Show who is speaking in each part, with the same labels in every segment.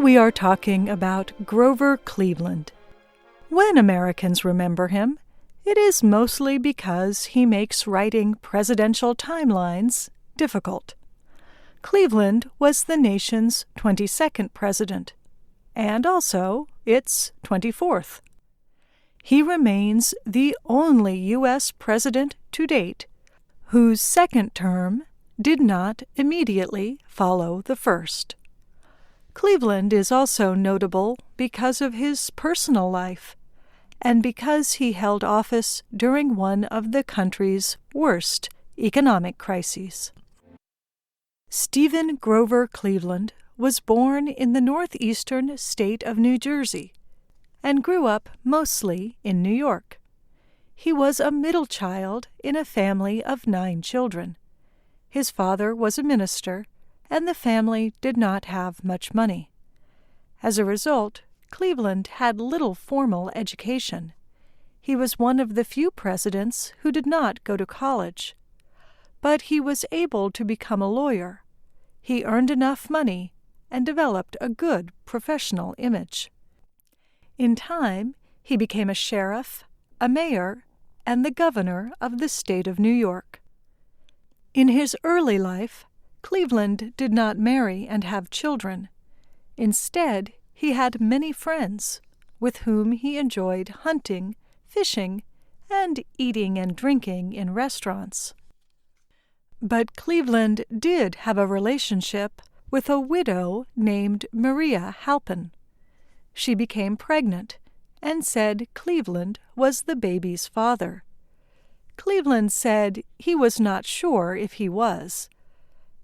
Speaker 1: we are talking about Grover Cleveland. When Americans remember him, it is mostly because he makes writing presidential timelines difficult. Cleveland was the nation's 22nd president, and also its 24th. He remains the only U.S. president to date whose second term did not immediately follow the first. Cleveland is also notable because of his personal life, and because he held office during one of the country's worst economic crises. Stephen Grover Cleveland was born in the northeastern state of New Jersey and grew up mostly in New York. He was a middle child in a family of 9 children. His father was a minister, and the family did not have much money. As a result, Cleveland had little formal education. He was one of the few presidents who did not go to college. But he was able to become a lawyer. He earned enough money and developed a good professional image. In time, he became a sheriff, a mayor, and the governor of the state of New York. In his early life, Cleveland did not marry and have children. Instead, he had many friends, with whom he enjoyed hunting, fishing, and eating and drinking in restaurants. But Cleveland did have a relationship with a widow named Maria Halpin. She became pregnant and said Cleveland was the baby's father. Cleveland said he was not sure if he was.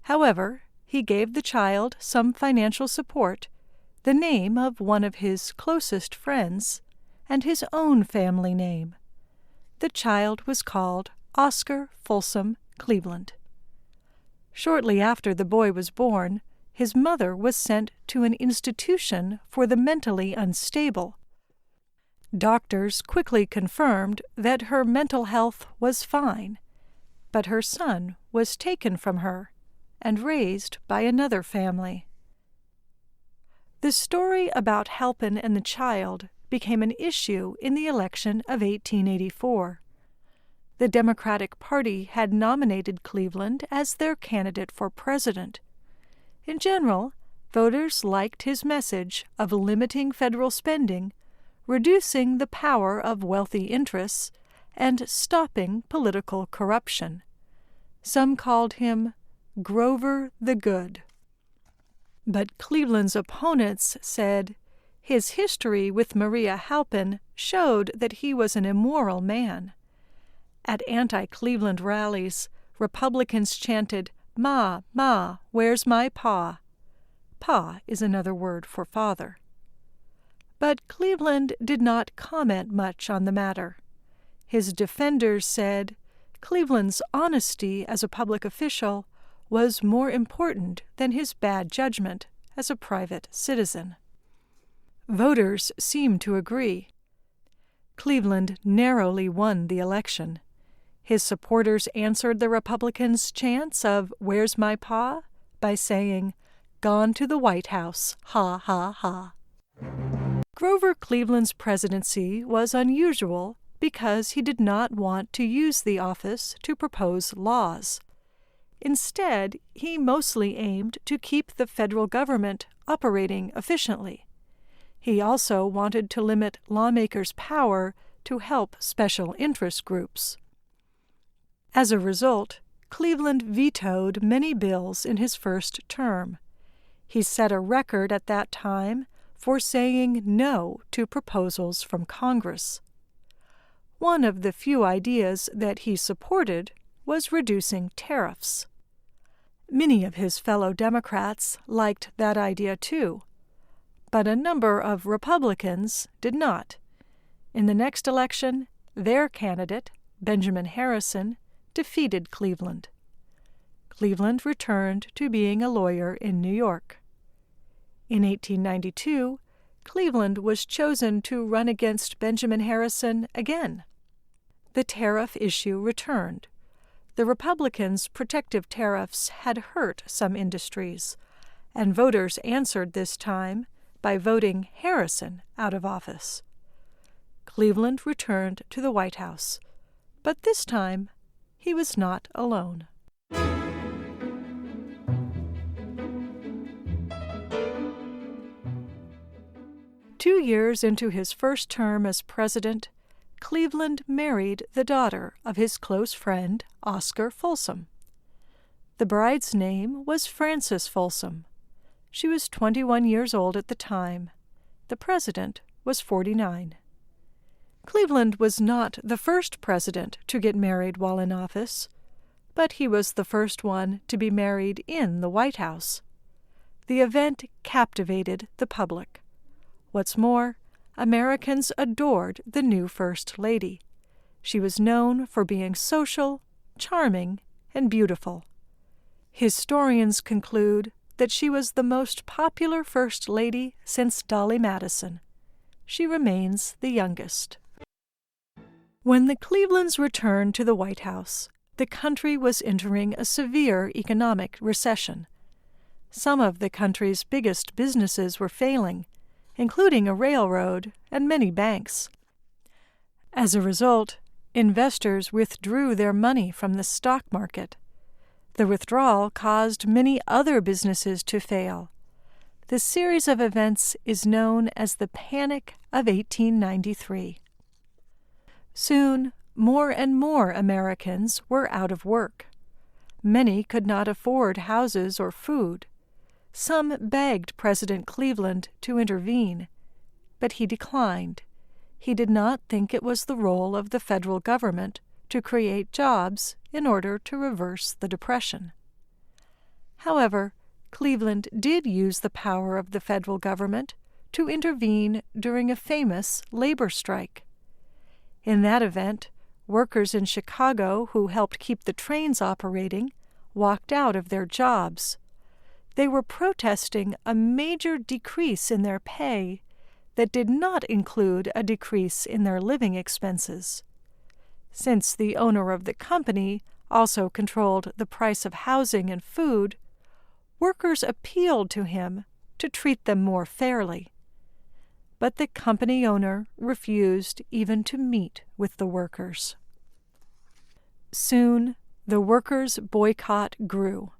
Speaker 1: However, he gave the child some financial support, the name of one of his closest friends, and his own family name. The child was called Oscar Folsom Cleveland. Shortly after the boy was born, his mother was sent to an institution for the mentally unstable. Doctors quickly confirmed that her mental health was fine, but her son was taken from her and raised by another family. The story about Halpin and the child became an issue in the election of 1884. The Democratic Party had nominated Cleveland as their candidate for president. In general, voters liked his message of limiting federal spending, reducing the power of wealthy interests, and stopping political corruption. Some called him Grover the Good. But Cleveland's opponents said his history with Maria Halpin showed that he was an immoral man. At anti-Cleveland rallies, Republicans chanted, "Ma, Ma, where's my pa?" Pa is another word for father. But Cleveland did not comment much on the matter. His defenders said Cleveland's honesty as a public official was more important than his bad judgment as a private citizen. Voters seemed to agree. Cleveland narrowly won the election. His supporters answered the Republicans' chants of "Where's my pa?" by saying, "Gone to the White House, ha, ha, ha." Grover Cleveland's presidency was unusual because he did not want to use the office to propose laws. Instead, he mostly aimed to keep the federal government operating efficiently. He also wanted to limit lawmakers' power to help special interest groups. As a result, Cleveland vetoed many bills in his first term. He set a record at that time for saying no to proposals from Congress. One of the few ideas that he supported was reducing tariffs. Many of his fellow Democrats liked that idea too, but a number of Republicans did not. In the next election, their candidate, Benjamin Harrison, defeated Cleveland. Cleveland returned to being a lawyer in New York. In 1892, Cleveland was chosen to run against Benjamin Harrison again. The tariff issue returned. The Republicans' protective tariffs had hurt some industries, and voters answered this time by voting Harrison out of office. Cleveland returned to the White House, but this time he was not alone. Two years into his first term as president, Cleveland married the daughter of his close friend, Oscar Folsom. The bride's name was Frances Folsom. She was 21 years old at the time. The president was 49. Cleveland was not the first president to get married while in office, but he was the first one to be married in the White House. The event captivated the public. What's more, Americans adored the new First Lady. She was known for being social, charming, and beautiful. Historians conclude that she was the most popular First Lady since Dolly Madison. She remains the youngest. When the Clevelands returned to the White House, the country was entering a severe economic recession. Some of the country's biggest businesses were failing, including a railroad and many banks. As a result, investors withdrew their money from the stock market. The withdrawal caused many other businesses to fail. This series of events is known as the Panic of 1893. Soon, more and more Americans were out of work. Many could not afford houses or food. Some begged President Cleveland to intervene, but he declined. He did not think it was the role of the federal government to create jobs in order to reverse the Depression. However, Cleveland did use the power of the federal government to intervene during a famous labor strike. In that event, workers in Chicago who helped keep the trains operating walked out of their jobs. They were protesting a major decrease in their pay that did not include a decrease in their living expenses. Since the owner of the company also controlled the price of housing and food, workers appealed to him to treat them more fairly. But the company owner refused even to meet with the workers. Soon, the workers' boycott grew.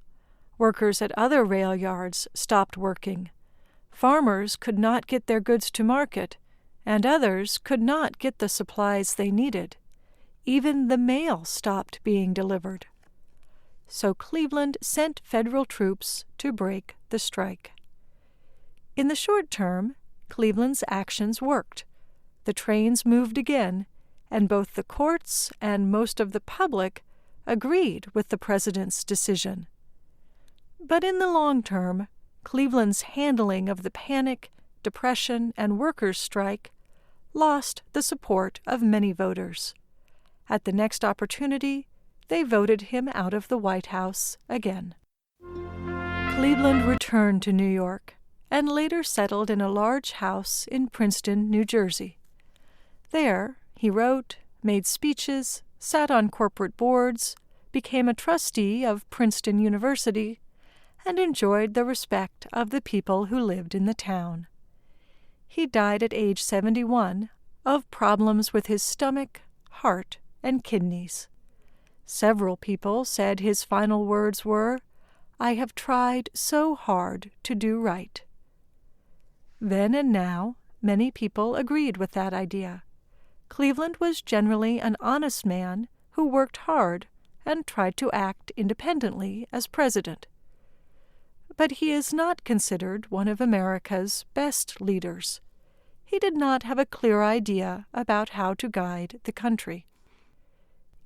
Speaker 1: Workers at other rail yards stopped working. Farmers could not get their goods to market, and others could not get the supplies they needed. Even the mail stopped being delivered. So Cleveland sent federal troops to break the strike. In the short term, Cleveland's actions worked. The trains moved again, and both the courts and most of the public agreed with the president's decision. But in the long term, Cleveland's handling of the panic, depression, and workers' strike lost the support of many voters. At the next opportunity, they voted him out of the White House again. Cleveland returned to New York and later settled in a large house in Princeton, New Jersey. There, he wrote, made speeches, sat on corporate boards, became a trustee of Princeton University, and enjoyed the respect of the people who lived in the town. He died at age 71 of problems with his stomach, heart, and kidneys. Several people said his final words were, "I have tried so hard to do right." Then and now, many people agreed with that idea. Cleveland was generally an honest man who worked hard and tried to act independently as president. But he is not considered one of America's best leaders. He did not have a clear idea about how to guide the country.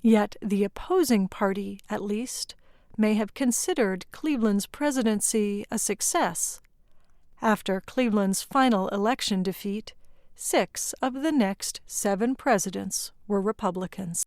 Speaker 1: Yet the opposing party, at least, may have considered Cleveland's presidency a success. After Cleveland's final election defeat, 6 of the next 7 presidents were Republicans.